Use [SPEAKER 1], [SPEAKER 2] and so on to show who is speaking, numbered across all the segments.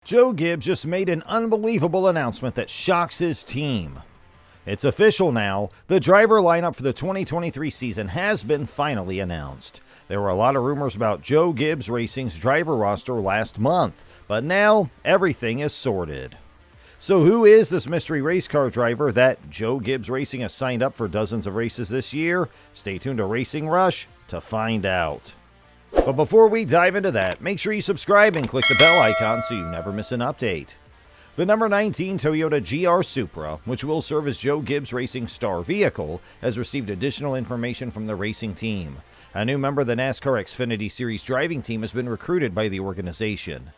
[SPEAKER 1] Joe Gibbs just made an unbelievable announcement that shocks his team. It's official now. The driver lineup for the 2023 season has been finally announced. There were a lot of rumors about Joe Gibbs Racing's driver roster last month, but now everything is sorted. So who is this mystery race car driver that Joe Gibbs Racing has signed up for dozens of races this year? Stay tuned to Racing Rush to find out. But before we dive into that, make sure you subscribe and click the bell icon so you never miss an update. The number 19 Toyota GR Supra, which will serve as Joe Gibbs Racing's star vehicle, has received additional information from the racing team. A new member of the NASCAR Xfinity Series driving team has been recruited by the organization.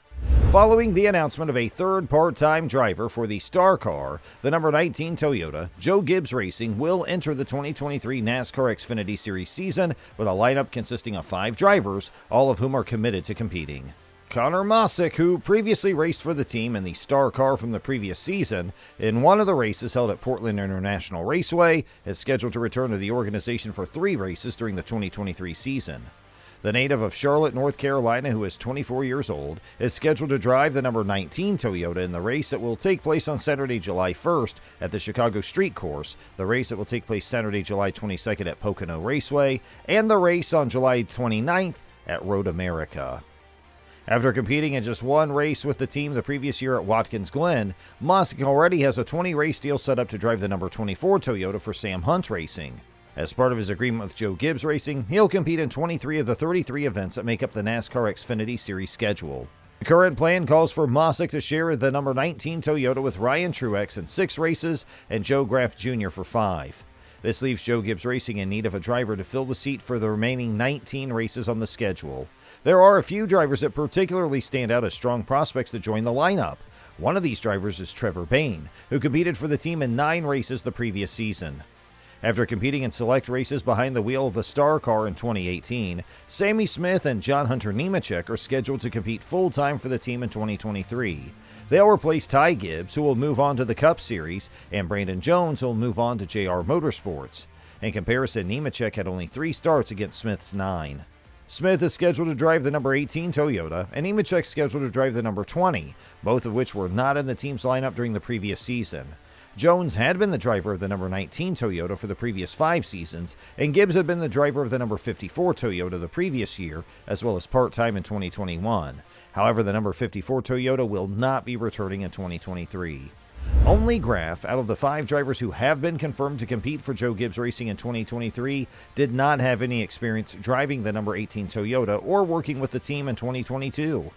[SPEAKER 1] Following the announcement of a third part-time driver for the star car, the number 19 Toyota, Joe Gibbs Racing will enter the 2023 NASCAR Xfinity Series season with a lineup consisting of 5 drivers, all of whom are committed to competing. Connor Mosick, who previously raced for the team in the star car from the previous season, in one of the races held at Portland International Raceway, is scheduled to return to the organization for 3 races during the 2023 season. The native of Charlotte, North Carolina, who is 24 years old, is scheduled to drive the number 19 Toyota in the race that will take place on Saturday, July 1st at the Chicago Street Course, the race that will take place Saturday, July 22nd at Pocono Raceway, and the race on July 29th at Road America. After competing in just one race with the team the previous year at Watkins Glen, Mosick already has a 20-race deal set up to drive the number 24 Toyota for Sam Hunt Racing. As part of his agreement with Joe Gibbs Racing, he'll compete in 23 of the 33 events that make up the NASCAR Xfinity Series schedule. The current plan calls for Mosick to share the number 19 Toyota with Ryan Truex in 6 races and Joe Graff Jr. for 5. This leaves Joe Gibbs Racing in need of a driver to fill the seat for the remaining 19 races on the schedule. There are a few drivers that particularly stand out as strong prospects to join the lineup. One of these drivers is Trevor Bayne, who competed for the team in 9 races the previous season. After competing in select races behind the wheel of the Star Car in 2018, Sammy Smith and John Hunter Nemechek are scheduled to compete full-time for the team in 2023. They'll replace Ty Gibbs, who will move on to the Cup Series, and Brandon Jones, who will move on to JR Motorsports. In comparison, Nemechek had only 3 starts against Smith's 9. Smith is scheduled to drive the number 18 Toyota, and Nemechek scheduled to drive the number 20, both of which were not in the team's lineup during the previous season. Jones had been the driver of the number 19 Toyota for the previous 5 seasons, and Gibbs had been the driver of the number 54 Toyota the previous year, as well as part-time in 2021. However, the number 54 Toyota will not be returning in 2023. Only Graff, out of the 5 drivers who have been confirmed to compete for Joe Gibbs Racing in 2023, did not have any experience driving the number 18 Toyota or working with the team in 2022.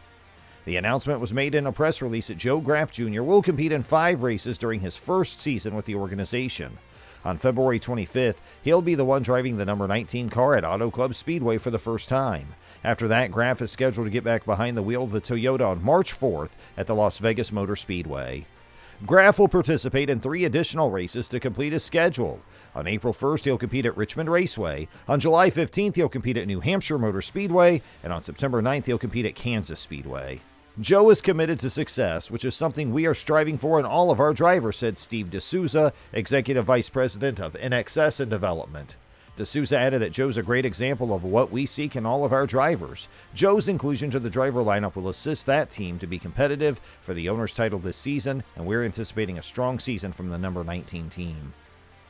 [SPEAKER 1] The announcement was made in a press release that Joe Graff Jr. will compete in 5 races during his first season with the organization. On February 25th, he'll be the one driving the number 19 car at Auto Club Speedway for the first time. After that, Graff is scheduled to get back behind the wheel of the Toyota on March 4th at the Las Vegas Motor Speedway. Graff will participate in 3 additional races to complete his schedule. On April 1st, he'll compete at Richmond Raceway. On July 15th, he'll compete at New Hampshire Motor Speedway. And on September 9th, he'll compete at Kansas Speedway. Joe is committed to success, which is something we are striving for in all of our drivers, said Steve D'Souza, Executive Vice President of NXS and Development. D'Souza added that Joe's a great example of what we seek in all of our drivers. Joe's inclusion to the driver lineup will assist that team to be competitive for the owner's title this season, and we're anticipating a strong season from the number 19 team.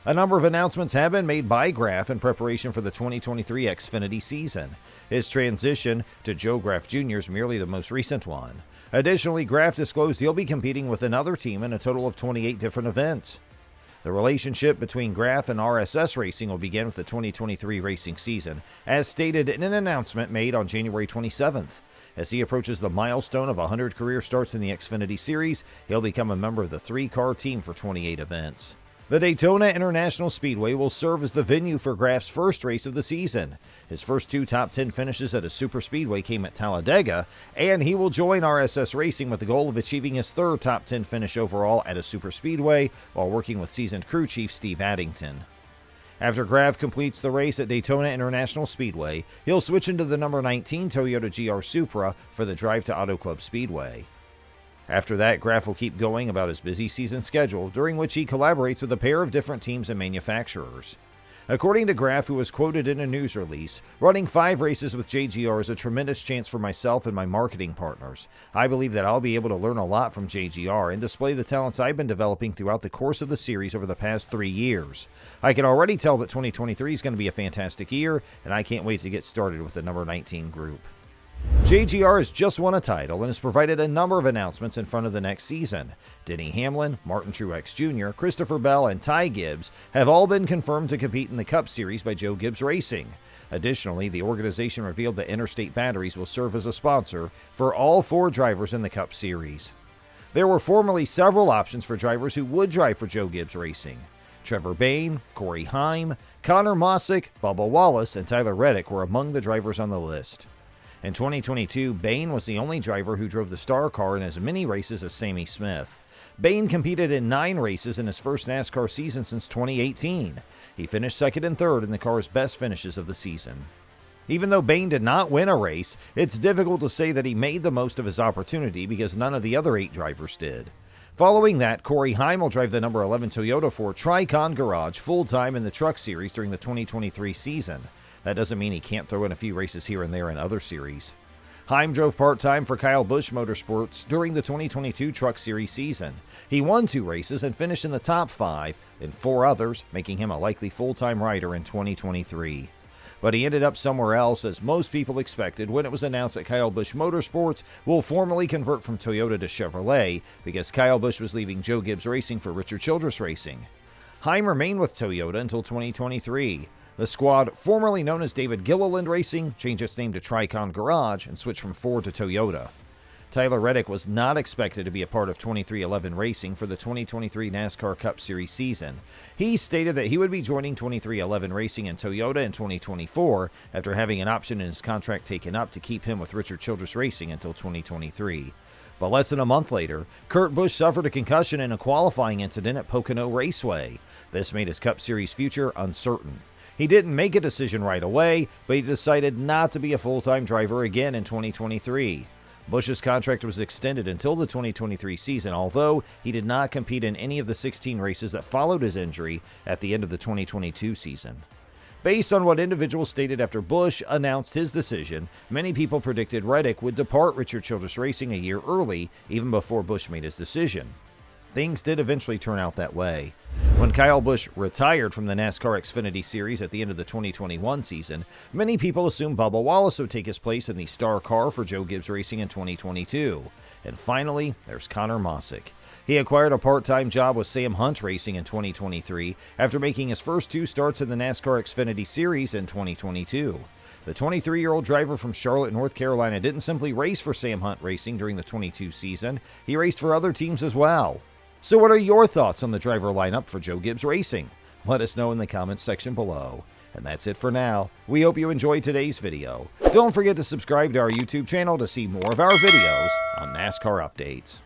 [SPEAKER 1] A number of announcements have been made by Graff in preparation for the 2023 Xfinity season. His transition to Joe Graff Jr. is merely the most recent one. Additionally, Graff disclosed he'll be competing with another team in a total of 28 different events. The relationship between Graff and RSS Racing will begin with the 2023 racing season, as stated in an announcement made on January 27th. As he approaches the milestone of 100 career starts in the Xfinity Series, he'll become a member of the 3-car team for 28 events. The Daytona International Speedway will serve as the venue for Graff's first race of the season. His first 2 top 10 finishes at a super speedway came at Talladega, and he will join RSS Racing with the goal of achieving his 3rd top 10 finish overall at a super speedway while working with seasoned crew chief Steve Addington. After Graff completes the race at Daytona International Speedway, he'll switch into the number 19 Toyota GR Supra for the drive to Auto Club Speedway. After that, Graff will keep going about his busy season schedule, during which he collaborates with a pair of different teams and manufacturers. According to Graff, who was quoted in a news release, running 5 races with JGR is a tremendous chance for myself and my marketing partners. I believe that I'll be able to learn a lot from JGR and display the talents I've been developing throughout the course of the series over the past 3 years. I can already tell that 2023 is going to be a fantastic year, and I can't wait to get started with the number 19 group. JGR has just won a title and has provided a number of announcements in front of the next season. Denny Hamlin, Martin Truex Jr., Christopher Bell, and Ty Gibbs have all been confirmed to compete in the Cup Series by Joe Gibbs Racing. Additionally, the organization revealed that Interstate Batteries will serve as a sponsor for all 4 drivers in the Cup Series. There were formerly several options for drivers who would drive for Joe Gibbs Racing. Trevor Bayne, Corey Heim, Connor Mosick, Bubba Wallace, and Tyler Reddick were among the drivers on the list. In 2022, Bayne was the only driver who drove the Star Car in as many races as Sammy Smith. Bayne competed in 9 races in his first NASCAR season since 2018. He finished second and third in the car's best finishes of the season. Even though Bayne did not win a race, it's difficult to say that he made the most of his opportunity because none of the other 8 drivers did. Following that, Corey Heim will drive the number 11 Toyota for Tricon Garage full-time in the Truck Series during the 2023 season. That doesn't mean he can't throw in a few races here and there in other series. Heim drove part-time for Kyle Busch Motorsports during the 2022 Truck Series season. He won 2 races and finished in the top 5 in 4 others, making him a likely full-time rider in 2023. But he ended up somewhere else, as most people expected when it was announced that Kyle Busch Motorsports will formally convert from Toyota to Chevrolet because Kyle Busch was leaving Joe Gibbs Racing for Richard Childress Racing. Heim remained with Toyota until 2023. The squad, formerly known as David Gilliland Racing, changed its name to Tricon Garage and switched from Ford to Toyota. Tyler Reddick was not expected to be a part of 2311 Racing for the 2023 NASCAR Cup Series season. He stated that he would be joining 2311 Racing in Toyota in 2024 after having an option in his contract taken up to keep him with Richard Childress Racing until 2023. But less than a month later, Kurt Busch suffered a concussion in a qualifying incident at Pocono Raceway. This made his Cup Series future uncertain. He didn't make a decision right away, but he decided not to be a full-time driver again in 2023. Busch's contract was extended until the 2023 season, although he did not compete in any of the 16 races that followed his injury at the end of the 2022 season. Based on what individuals stated after Busch announced his decision, many people predicted Reddick would depart Richard Childress Racing a year early, even before Busch made his decision. Things did eventually turn out that way. When Kyle Busch retired from the NASCAR Xfinity Series at the end of the 2021 season, many people assumed Bubba Wallace would take his place in the Star Car for Joe Gibbs Racing in 2022. And finally, there's Connor Mosick. He acquired a part-time job with Sam Hunt Racing in 2023 after making his first 2 starts in the NASCAR Xfinity Series in 2022. The 23-year-old driver from Charlotte, North Carolina didn't simply race for Sam Hunt Racing during the 22 season, he raced for other teams as well. So what are your thoughts on the driver lineup for Joe Gibbs Racing? Let us know in the comments section below. And that's it for now. We hope you enjoyed today's video. Don't forget to subscribe to our YouTube channel to see more of our videos on NASCAR updates.